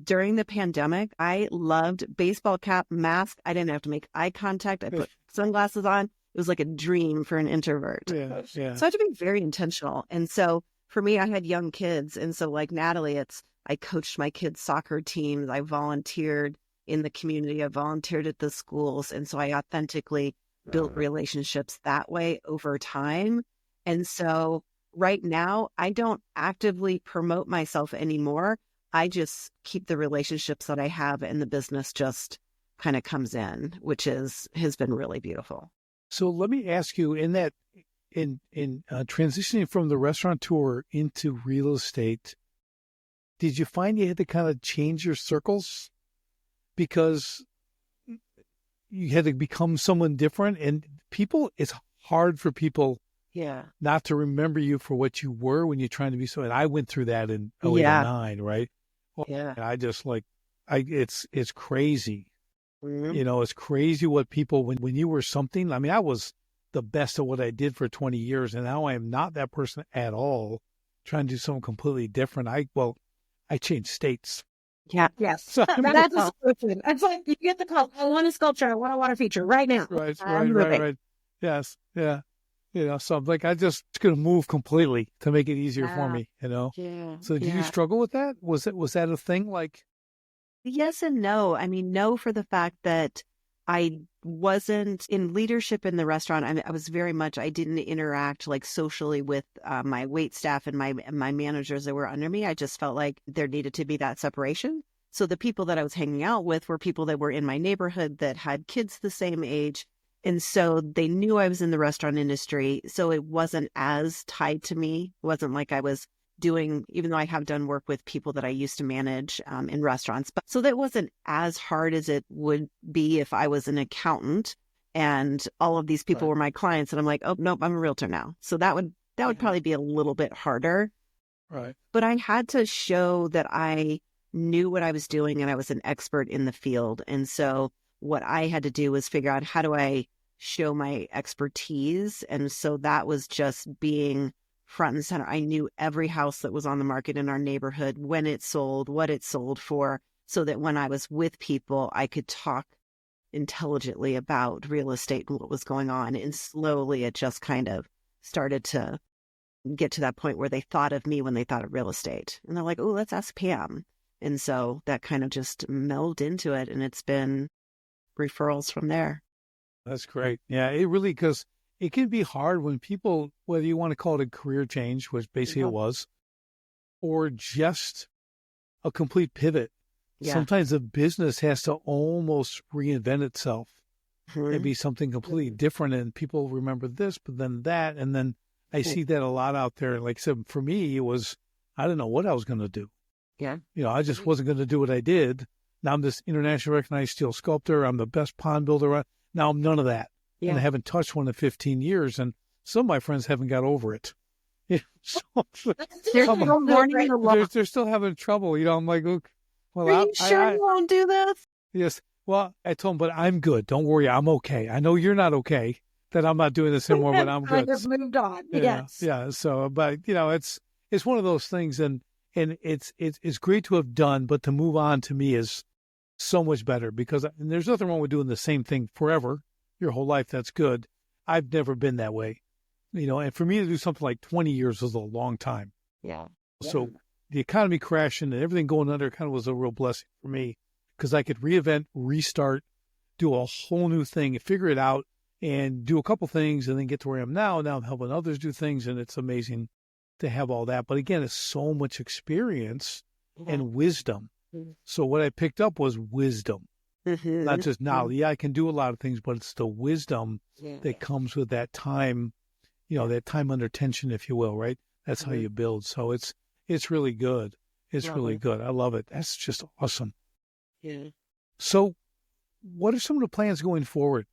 During the pandemic, I loved baseball cap, mask. I didn't have to make eye contact. I put sunglasses on. It was like a dream for an introvert. Yeah. So I had to be very intentional. And so for me, I had young kids. And so like Natalie, I coached my kids' soccer teams. I volunteered in the community. I volunteered at the schools. And so I authentically built relationships that way over time. And so right now, I don't actively promote myself anymore. I just keep the relationships that I have and the business just kind of comes in, which has been really beautiful. So let me ask you, in transitioning from the restaurateur into real estate, did you find you had to kind of change your circles because you had to become someone different? And it's hard for people not to remember you for what you were when you're trying to be so. And I went through that in 08 and 09, right? Yeah. And I just it's crazy. Mm-hmm. It's crazy what people, when you were something, I mean, I was the best at what I did for 20 years. And now I am not that person at all, trying to do something completely different. I changed states. Yeah. Yes. So, That's a solution. It's like you get the call. I want a sculpture. I want a water feature right now. Right. Yes. Yeah. So I'm like, it's going to move completely to make it easier for me, Yeah. So did you struggle with that? Was that a thing? Like, yes and no. I mean, no, for the fact that I wasn't in leadership in the restaurant. I was very much, I didn't interact like socially with my wait staff and my managers that were under me. I just felt like there needed to be that separation. So the people that I was hanging out with were people that were in my neighborhood that had kids the same age. And so they knew I was in the restaurant industry. So it wasn't as tied to me. It wasn't like I was doing, even though I have done work with people that I used to manage in restaurants. But so that wasn't as hard as it would be if I was an accountant and all of these people were my clients. And I'm like, oh, nope, I'm a realtor now. So that would probably be a little bit harder. Right. But I had to show that I knew what I was doing and I was an expert in the field. And so what I had to do was figure out, how do I show my expertise? And so that was just being front and center. I knew every house that was on the market in our neighborhood, when it sold, what it sold for, so that when I was with people, I could talk intelligently about real estate and what was going on. And slowly it just kind of started to get to that point where they thought of me when they thought of real estate. And they're like, oh, let's ask Pam. And so that kind of just melded into it. And it's been referrals from there. That's great. Yeah, it really, because it can be hard when people, whether you want to call it a career change, which basically it was, or just a complete pivot. Yeah. Sometimes the business has to almost reinvent itself and be something completely different. And people remember this, but then that. And then I see that a lot out there. Like I said, for me, it was, I didn't know what I was going to do. Yeah. I just wasn't going to do what I did. Now I'm this internationally recognized steel sculptor. I'm the best pond builder. Now I'm none of that. Yeah. And I haven't touched one in 15 years. And some of my friends haven't got over it. They're still having trouble. I'm like, look, well, are you sure you won't do this? Yes. Well, I told them, but I'm good. Don't worry. I'm okay. I know you're not okay, that I'm not doing this anymore, but I'm good. I've moved on. Yeah, yes. Yeah. So, but it's one of those things, and it's great to have done, but to move on to me is so much better, because and there's nothing wrong with doing the same thing forever, your whole life. That's good. I've never been that way, and for me to do something like 20 years was a long time. Yeah. So the economy crashing and everything going under kind of was a real blessing for me, because I could reinvent, restart, do a whole new thing, figure it out, and do a couple things, and then get to where I am now. Now I'm helping others do things, and it's amazing to have all that. But again, it's so much experience and wisdom. So what I picked up was wisdom, not just knowledge. Yeah, I can do a lot of things, but it's the wisdom that comes with that time, that time under tension, if you will, right? That's how you build. So it's really good. It's really good. I love it. That's just awesome. Yeah. So what are some of the plans going forward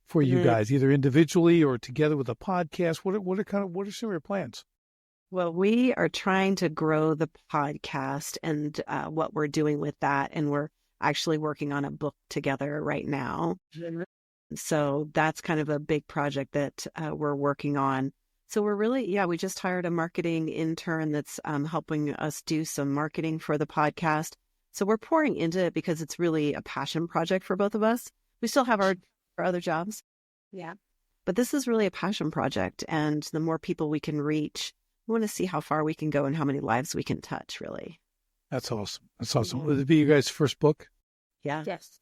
for you guys, either individually or together with a podcast? What are some of your plans? Well, we are trying to grow the podcast and what we're doing with that. And we're actually working on a book together right now. So that's kind of a big project that we're working on. So we're really, we just hired a marketing intern that's helping us do some marketing for the podcast. So we're pouring into it because it's really a passion project for both of us. We still have our other jobs. Yeah. But this is really a passion project. And the more people we can reach, we want to see how far we can go and how many lives we can touch, really. That's awesome. That's awesome. Will it be your guys' first book? Yeah. Yes.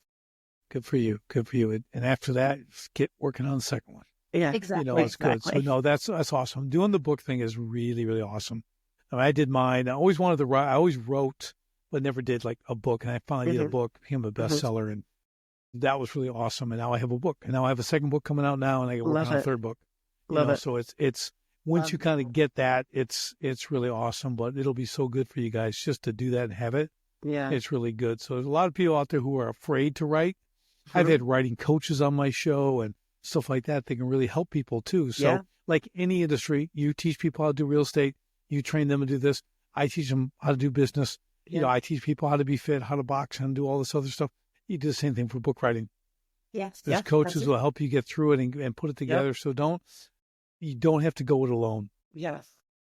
Good for you. Good for you. And after that, get working on the second one. Yeah. Exactly. It's good. So no, that's awesome. Doing the book thing is really, really awesome. I did mine. I always wanted to write. I always wrote, but never did like a book. And I finally did a book, became a bestseller. And that was really awesome. And now I have a book. And now I have a second book coming out now, and I get working on a third book. Love it. So it's once you kind of get that, it's really awesome. But it'll be so good for you guys just to do that and have it. Yeah. It's really good. So there's a lot of people out there who are afraid to write. I've had writing coaches on my show and stuff like that. They can really help people too. So like any industry, you teach people how to do real estate. You train them to do this. I teach them how to do business. I teach people how to be fit, how to box, and do all this other stuff. You do the same thing for book writing. Yes. There's coaches who will help you get through it and put it together. So you don't have to go it alone. Yes.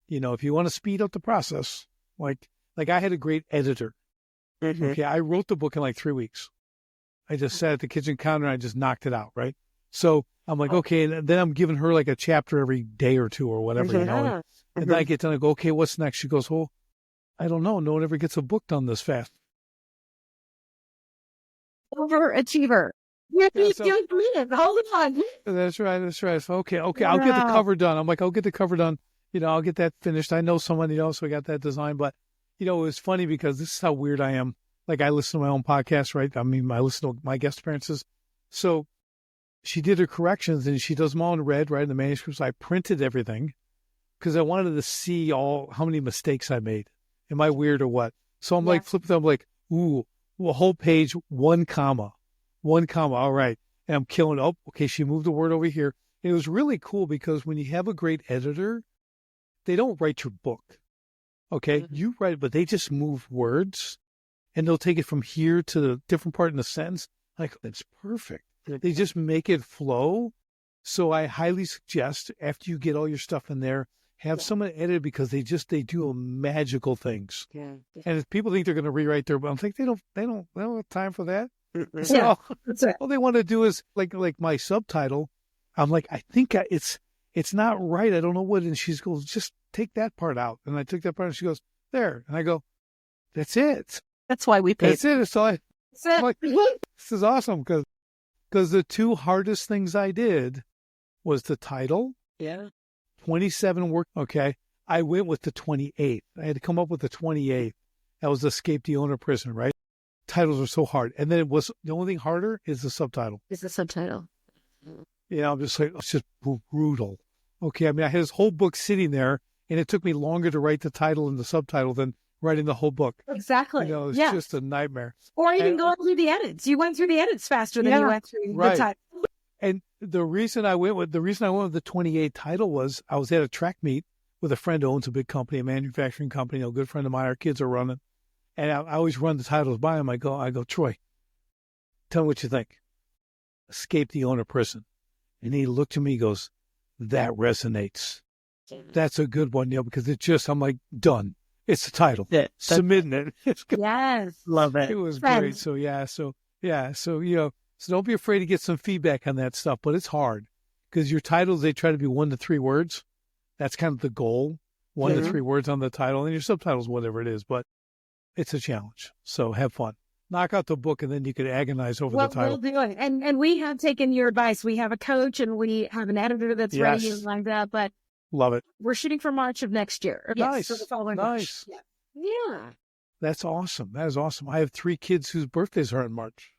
If you want to speed up the process, like I had a great editor. Okay. I wrote the book in like 3 weeks. I just sat at the kitchen counter and I just knocked it out. Right. So I'm like, okay. And then I'm giving her like a chapter every day or two or whatever, And then I get done and go, okay, what's next? She goes, well, I don't know. No one ever gets a book done this fast. Overachiever. Hold on. That's right. So, okay. I'll get the cover done. I'm like, I'll get the cover done. I'll get that finished. I know someone, so I got that design. But, it was funny because this is how weird I am. Like I listen to my own podcast, right? I mean, I listen to my guest appearances. So she did her corrections and she does them all in red, right? In the manuscripts. I printed everything because I wanted to see how many mistakes I made. Am I weird or what? So I'm like flipping them. I'm like, ooh, a whole page, 1 comma. All right. And I'm killing. Oh, okay. She moved the word over here. And it was really cool because when you have a great editor, they don't write your book. Okay. You write it, but they just move words and they'll take it from here to the different part in the sentence. Like, that's perfect. They just make it flow. So I highly suggest after you get all your stuff in there, have someone edit it because they do magical things. Yeah. And if people think they're going to rewrite their book, I'm like, they don't have time for that. So all they want to do is like my subtitle. I'm like, I think it's it's not right. I don't know what. And she goes, just take that part out. And I took that part and she goes, there. And I go, that's it. That's why we paid. That's it. So I'm like, this is awesome because the two hardest things I did was the title. Yeah. 27 work. Okay. I went with the 28th. I had to come up with the 28th. That was Escape the Owner Prisoner, right? Titles are so hard. And then it was the only thing harder is the subtitle. Is the subtitle. Yeah, I'm just like, it's just brutal. Okay. I mean, I had this whole book sitting there and it took me longer to write the title and the subtitle than writing the whole book. Exactly. You know, it's just a nightmare. Or even going through the edits. You went through the edits faster than you went through the title. And the reason I went with the 28 title was I was at a track meet with a friend who owns a big company, a manufacturing company, a good friend of mine. Our kids are running. And I always run the titles by him. I go, Troy, tell me what you think. Escape the Owner Prison. And he looked at me, he goes, that resonates. That's a good one, because it just, I'm like, done. It's the title. Submitting it. Yes. Love it. It was great. So don't be afraid to get some feedback on that stuff, but it's hard because your titles, they try to be 1 to 3 words. That's kind of the goal, 1 to 3 words on the title, and your subtitles, whatever it is, but it's a challenge. So have fun. Knock out the book, and then you could agonize over the title. We'll do it. And we have taken your advice. We have a coach, and we have an editor that's ready and like that, but love it. we're shooting for March of next year. Nice. So the following March. Yeah. That's awesome. That is awesome. I have 3 kids whose birthdays are in March.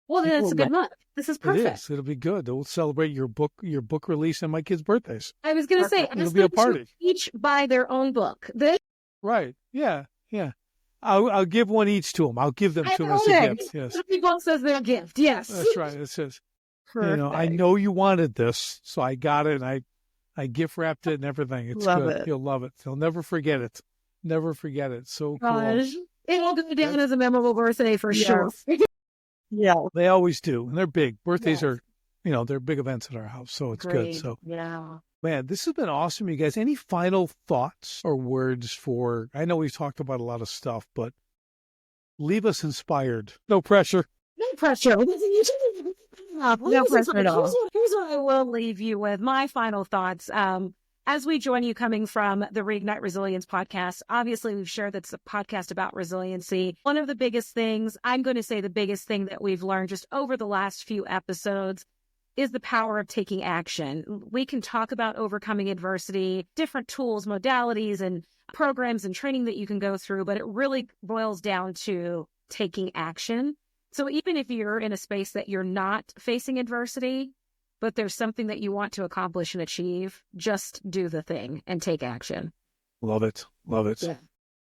Well, then it's a good month. This is perfect. It is. It'll be good. We'll celebrate your book release and my kids' birthdays. I was going to say, it'll be a party. Each buy their own book. Right. Yeah. Yeah. I'll give one each to them. I'll give them to them as a gift. Yes. Every book says their gift. Yes. That's right. It says, perfect. I know you wanted this, so I got it. And I gift wrapped it and everything. It's good. You'll love it. You'll never forget it. Never forget it. So cool. It will go down as a memorable birthday for sure. Yeah. They always do. And they're big. Birthdays are, they're big events at our house. So it's good. So, man, this has been awesome, you guys. Any final thoughts or words for, I know we've talked about a lot of stuff, but leave us inspired. No pressure. No pressure. No pressure at all. Here's what I will leave you with. My final thoughts. As we join you coming from the Reignite Resilience podcast, obviously we've shared that's a podcast about resiliency. One of the biggest things, I'm going to say the biggest thing that we've learned just over the last few episodes is the power of taking action. We can talk about overcoming adversity, different tools, modalities, and programs and training that you can go through, but it really boils down to taking action. So even if you're in a space that you're not facing adversity, but there's something that you want to accomplish and achieve, just do the thing and take action. Love it. Love it. Yeah.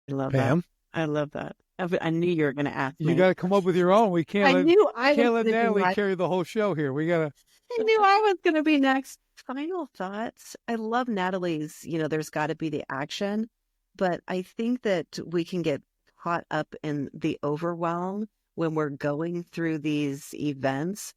I love Pam? that. I love that. I knew you were going to ask me. You got to come up with your own. We can't let Natalie carry the whole show here. We got to. I knew I was going to be next. Final thoughts. I love Natalie's, there's got to be the action, but I think that we can get caught up in the overwhelm when we're going through these events.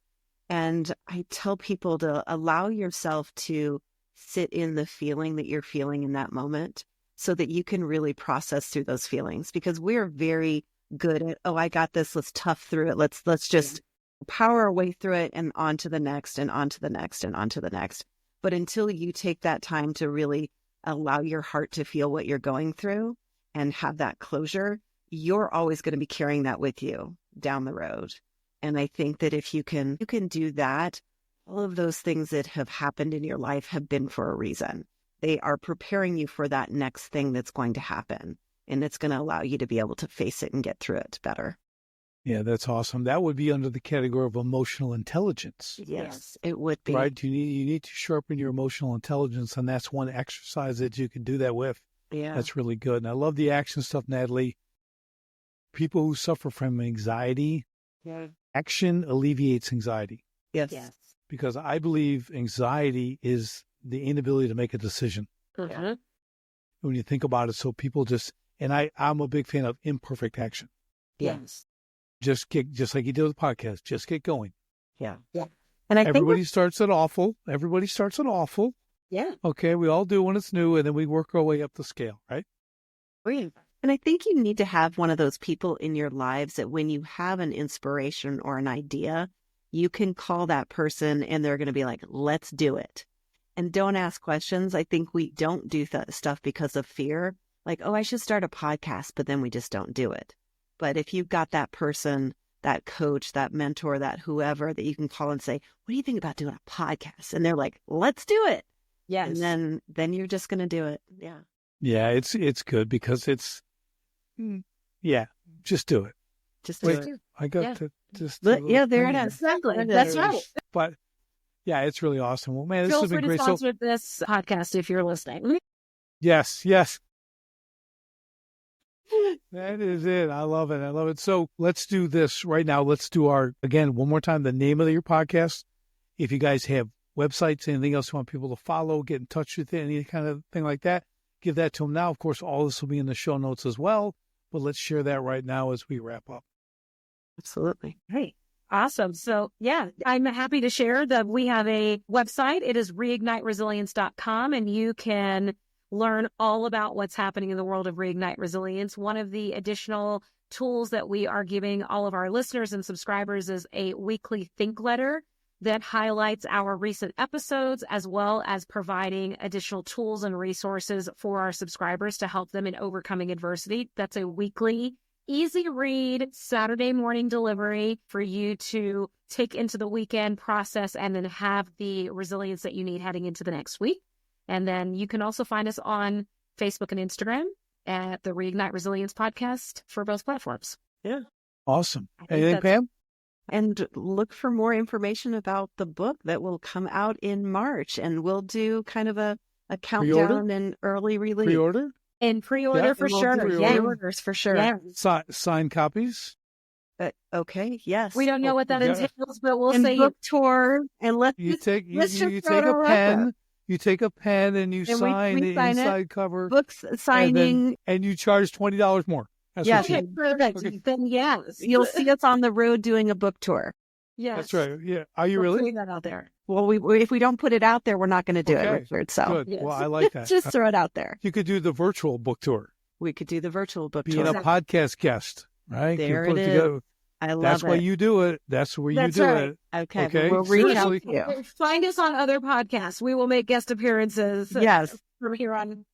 And I tell people to allow yourself to sit in the feeling that you're feeling in that moment so that you can really process through those feelings, because we're very good at, I got this, let's tough through it. Let's just power our way through it and on to the next and on to the next and on to the next. But until you take that time to really allow your heart to feel what you're going through and have that closure, you're always going to be carrying that with you down the road. And I think that if you can do that, all of those things that have happened in your life have been for a reason. They are preparing you for that next thing that's going to happen. And it's going to allow you to be able to face it and get through it better. Yeah, that's awesome. That would be under the category of emotional intelligence. Yes, it would be. Right? You need to sharpen your emotional intelligence, and that's one exercise that you can do that with. Yeah. That's really good. And I love the action stuff, Natalie. People who suffer from anxiety, action alleviates anxiety. Yes. Because I believe anxiety is the inability to make a decision. Mm-hmm. When you think about it, so people I'm a big fan of imperfect action. Yes. Just like you did with the podcast, just get going. Yeah. And everybody starts at awful. Everybody starts at awful. Yeah. Okay, we all do when it's new, and then we work our way up the scale, right? And I think you need to have one of those people in your lives that when you have an inspiration or an idea, you can call that person and they're going to be like, let's do it. and don't ask questions. I think we don't do stuff because of fear. Like, oh, I should start a podcast, but then we just don't do it. But if you've got that person, that coach, that mentor, that whoever that you can call and say, what do you think about doing a podcast? And they're like, let's do it. Yes. And then you're just going to do it. Yeah. Yeah, it's good because just do it. Just do it. I got to just. Yeah, there it is. Exactly. That's right. But yeah, it's really awesome. Well, man, this Feel has been free great. to sponsor this podcast if you're listening. Yes. That is it. I love it. So let's do this right now. Let's do again, one more time, the name of your podcast. If you guys have websites, anything else you want people to follow, get in touch with it, any kind of thing like that, give that to them now. Of course, all this will be in the show notes as well, but let's share that right now as we wrap up. Absolutely. Great. Awesome. So yeah, I'm happy to share that we have a website. It is reigniteresilience.com, and you can learn all about what's happening in the world of Reignite Resilience. One of the additional tools that we are giving all of our listeners and subscribers is a weekly think letter that highlights our recent episodes, as well as providing additional tools and resources for our subscribers to help them in overcoming adversity. That's a weekly, easy read, Saturday morning delivery for you to take into the weekend, process, and then have the resilience that you need heading into the next week. And then you can also find us on Facebook and Instagram at the Reignite Resilience Podcast for both platforms. Yeah. Awesome. Anything, Pam? And look for more information about the book that will come out in March. And we'll do kind of a countdown Pre-order? and early release. Pre-order? And pre-order for sure. Pre-orders for sure. Yeah. Signed copies? Okay. Yes. We don't know what that Yeah. entails, but we'll and say book tour. And let's You take just you throw take it a around. pen. You take a pen and you And we sign the sign it. inside cover. books signing. And you charge $20 more. That's Yes. what okay, perfect. Okay. Then yes. You'll see us on the road doing a book tour. Yes. That's right. Yeah. Are you We're really? putting that out there. Well, if we don't put it out there, we're not going to do it, Okay. Richard. So Good. Yes. Well, I like that. just throw it out there. You could do the virtual book tour. We could do the virtual book Being tour. a podcast guest, right? There You put it together- is. I love That's it. why you do it. That's where you That's do right. it. Okay. Okay, We'll reach out to seriously. you. Find us on other podcasts. We will make guest appearances Yes. from here on.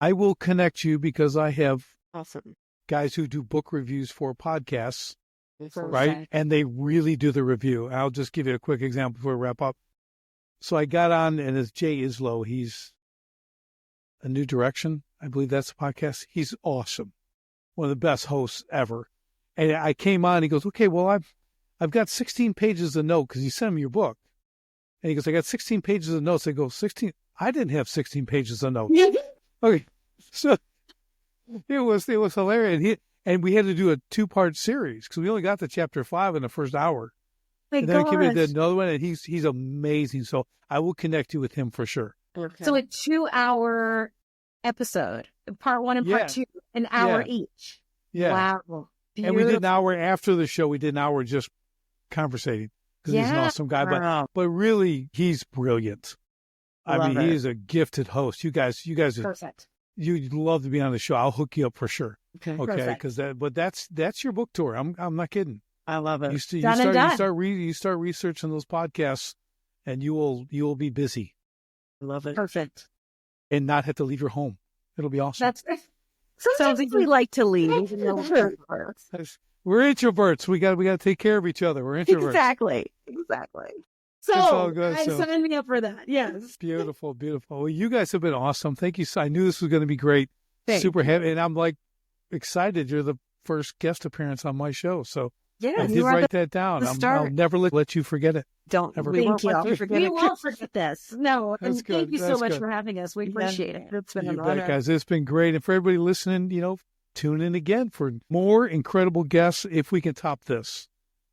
I will connect you because I have Awesome. guys who do book reviews for podcasts, Perfect. right? And they really do the review. I'll just give you a quick example before we wrap up. So I got on, and it's Jay Islow. He's A New Direction. I believe that's the podcast. He's awesome. One of the best hosts ever. And I came on, he goes, okay, well, I've got 16 pages of notes because he sent me your book. And he goes, I got 16 pages of notes. I go, 16? I didn't have 16 pages of notes. Okay. So it was hilarious. And we had to do a 2-part series because we only got to chapter 5 in the first hour. And then we did another one, and he's amazing. So I will connect you with him for sure. Okay. So a 2-hour episode, part 1 and part 2, an hour each. Yeah. Wow. And we did an Beautiful. hour after the show. We did an hour just conversating because he's an awesome guy. Wow. But really, he's brilliant. I Love mean, it. he's a gifted host. You guys, Perfect. you'd love to be on the show. I'll hook you up for sure. Okay. Okay, Perfect. but that's your book tour. I'm not kidding. I love it. You start researching those podcasts, and you will be busy I love it. Perfect. and not have to leave your home. It'll be awesome. That's Sometimes we like to leave. Even though we're We're introverts. We got to take care of each other. We're introverts. Exactly. It's all so. good, I so. sign me up for that. Yes. Beautiful. Well, you guys have been awesome. Thank you. I knew this was going to be great. Thank Super happy, and I'm like excited. You're the first guest appearance on my show, so Yeah. I did you are write that down. the I'll start. never let you forget it. Don't. Ever. We Thank won't let you. you forget We it. won't forget this. No. That's And thank good. you so That's much good. for having us. We appreciate it. It's been You an bet, honor. guys. It's been great, and for everybody listening, tune in again for more incredible guests if we can top this.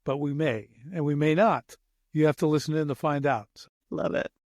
But we may, and we may not. You have to listen in to find out. Love it.